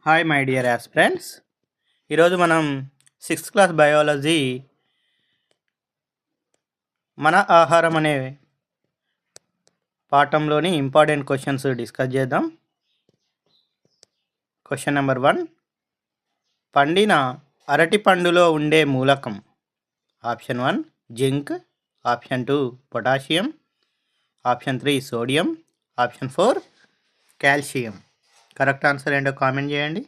Hi my dear aspirants. ఈరోజు మనం 6th class biology మన ఆహారం అనే పాఠంలోని ఇంపార్టెంట్ క్వశ్చన్స్ డిస్కస్ చేద్దాం. Question number 1. పండిన అరటి పండులో ఉండే మూలకం. Option 1 zinc, option 2 potassium, option 3 sodium, option 4 calcium. Correct answer ఏంటో కామెంట్ చేయండి.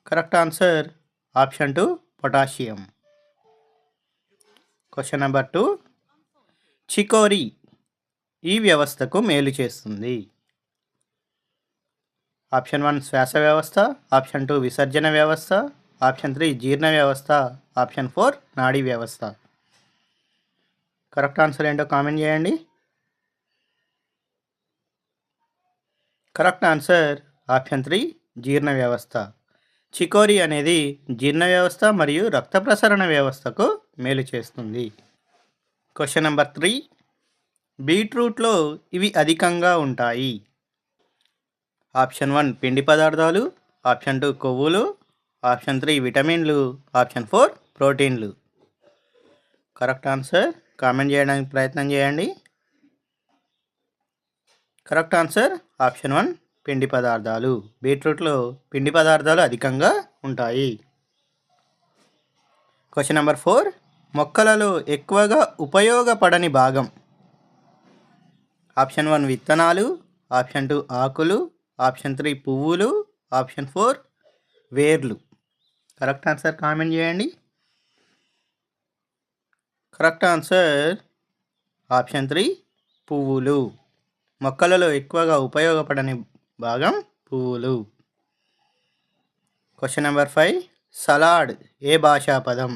Correct answer option 2 potassium. Question number 2. Chicory ఈ వ్యవస్థకు మేలు చేస్తుంది. ఆప్షన్ 1 శ్వాస వ్యవస్థ, ఆప్షన్ 2 విసర్జన వ్యవస్థ, ఆప్షన్ 3 జీర్ణ వ్యవస్థ, ఆప్షన్ 4 నాడీ వ్యవస్థ. కరెక్ట్ ఆన్సర్ ఏంటో కామెంట్ చేయండి. కరెక్ట్ ఆన్సర్ ఆప్షన్ 3 జీర్ణ వ్యవస్థ. చికోరీ అనేది జీర్ణ వ్యవస్థ మరియు రక్త ప్రసరణ వ్యవస్థకు మేలు చేస్తుంది. Question number 3. బీట్రూట్లో ఇవి అధికంగా ఉంటాయి. ఆప్షన్ 1 పిండి పదార్థాలు, ఆప్షన్ 2 కొవ్వులు, ఆప్షన్ 3 విటమిన్లు, ఆప్షన్ 4 ప్రోటీన్లు. కరెక్ట్ ఆన్సర్ కామెంట్ చేయడానికి ప్రయత్నం చేయండి. కరెక్ట్ ఆన్సర్ ఆప్షన్ 1 పిండి పదార్థాలు. బీట్రూట్లో పిండి పదార్థాలు అధికంగా ఉంటాయి. Question number 4. మొక్కలలో ఎక్కువగా ఉపయోగపడని భాగం. ఆప్షన్ 1 విత్తనాలు, ఆప్షన్ 2 ఆకులు, ఆప్షన్ 3 పువ్వులు, ఆప్షన్ 4 వేర్లు. కరెక్ట్ ఆన్సర్ కామెంట్ చేయండి. కరెక్ట్ ఆన్సర్ ఆప్షన్ 3 పువ్వులు. మొక్కలలో ఎక్కువగా ఉపయోగపడని భాగం పువ్వులు. Question number 5. సలాడ్ ఏ భాషా పదం.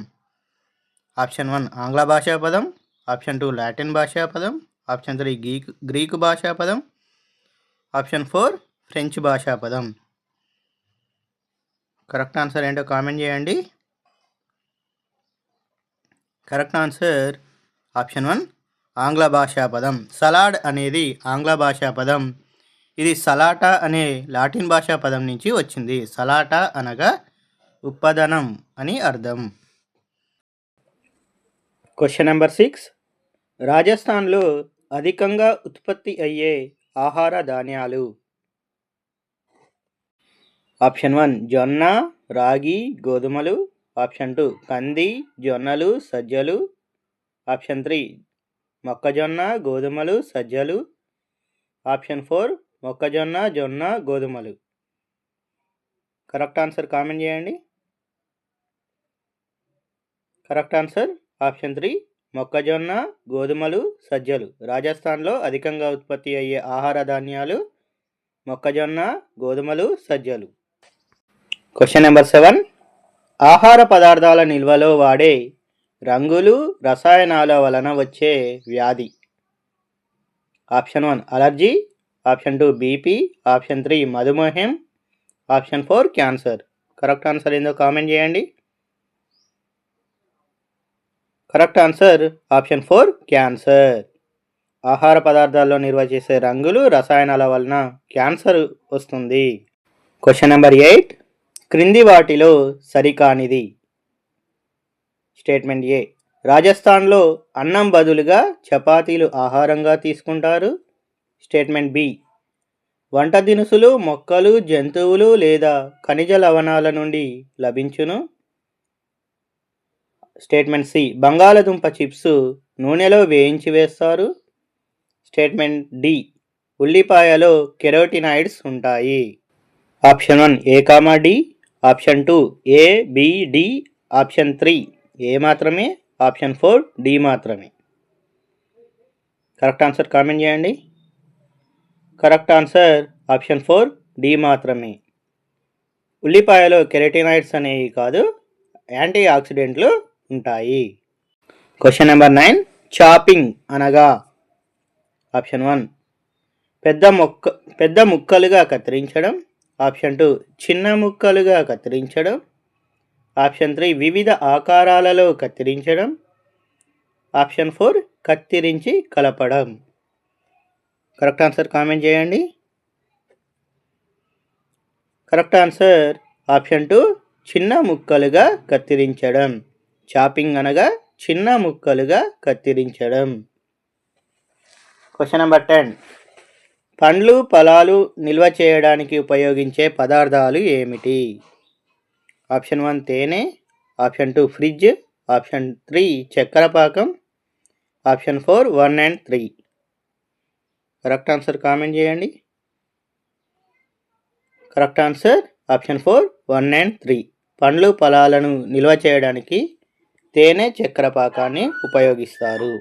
ఆప్షన్ 1 ఆంగ్ల భాషా పదం, ఆప్షన్ 2 లాటిన్ భాషా పదం, ఆప్షన్ 3 గ్రీకు భాషా పదం, ఆప్షన్ 4 ఫ్రెంచ్ భాషా పదం. కరెక్ట్ ఆన్సర్ ఏంటో కామెంట్ చేయండి. కరెక్ట్ ఆన్సర్ ఆప్షన్ 1 ఆంగ్ల భాషా పదం. సలాడ్ అనేది ఆంగ్ల భాషా పదం. ఇది సలాటా అనే లాటిన్ భాషా పదం నుంచి వచ్చింది. సలాటా అనగా ఉప్పదనం అని అర్థం. Question number 6. రాజస్థాన్లో అధికంగా ఉత్పత్తి అయ్యే ఆహార ధాన్యాలు. ఆప్షన్ 1 జొన్న, రాగి, గోధుమలు, ఆప్షన్ 2 కంది, జొన్నలు, సజ్జలు, ఆప్షన్ 3 మొక్కజొన్న, గోధుమలు, సజ్జలు, ఆప్షన్ 4 మొక్కజొన్న, జొన్న, గోధుమలు. కరెక్ట్ ఆన్సర్ కామెంట్ చేయండి. కరెక్ట్ ఆన్సర్ ఆప్షన్ 3 మొక్కజొన్న, గోధుమలు, సజ్జలు. రాజస్థాన్లో అధికంగా ఉత్పత్తి అయ్యే ఆహార ధాన్యాలు మొక్కజొన్న, గోధుమలు, సజ్జలు. Question number 7. ఆహార పదార్థాల నిల్వలో వాడే రంగులు, రసాయనాల వలన వచ్చే వ్యాధి. Option 1 allergy, option 2 BP, option 3 మధుమేహం, ఆప్షన్ 4 క్యాన్సర్. కరెక్ట్ ఆన్సర్ ఏందో కామెంట్ చేయండి. Correct answer option 4 cancer. ఆహార పదార్థాల్లో నిల్వ చేసే రంగులు, రసాయనాల వలన క్యాన్సర్ వస్తుంది. Question number 8. క్రింది వాటిలో సరికానిది. స్టేట్మెంట్ ఏ. రాజస్థాన్లో అన్నం బదులుగా చపాతీలు ఆహారంగా తీసుకుంటారు. Statement B. వంట దినుసులు మొక్కలు, జంతువులు లేదా ఖనిజ లవణాల నుండి లభించును. Statement C. బంగాళదుంప చిప్స్ నూనెలో వేయించి వేస్తారు. Statement D. ఉల్లిపాయలో కెరోటినాయిడ్స్ ఉంటాయి. Option 1 A comma D, option 2 A, B, D, option 3 A మాత్రమే, ఆప్షన్ 4 డి మాత్రమే. కరెక్ట్ ఆన్సర్ కామెంట్ చేయండి. కరెక్ట్ ఆన్సర్ ఆప్షన్ 4 డి మాత్రమే. ఉల్లిపాయలో కెరటినాయిడ్స్ అనేవి కాదు, యాంటీ ఆక్సిడెంట్లు ఉంటాయి. Question number 9. చాపింగ్ అనగా. ఆప్షన్ 1 పెద్ద ముక్కలుగా కత్తిరించడం, ఆప్షన్ 2 చిన్న ముక్కలుగా కత్తిరించడం, ఆప్షన్ 3 వివిధ ఆకారాలలో కత్తిరించడం, ఆప్షన్ 4 కత్తిరించి కలపడం. కరెక్ట్ ఆన్సర్ కామెంట్ చేయండి. కరెక్ట్ ఆన్సర్ ఆప్షన్ 2 చిన్న ముక్కలుగా కత్తిరించడం. చాపింగ్ అనగా చిన్న ముక్కలుగా కత్తిరించడం. Question number 10. పండ్లు ఫలాలు నిల్వ చేయడానికి ఉపయోగించే పదార్థాలు ఏమిటి? ఆప్షన్ 1 తేనె, ఆప్షన్ 2 ఫ్రిడ్జ్, ఆప్షన్ 3 చక్కెర పాకం, option 4 1 and 3. Correct answer comment చేయండి. Correct answer option 4 1 and 3. పండ్లు ఫలాలను నిల్వ చేయడానికి తేనె చక్కెర పాకాన్ని ఉపయోగిస్తారు.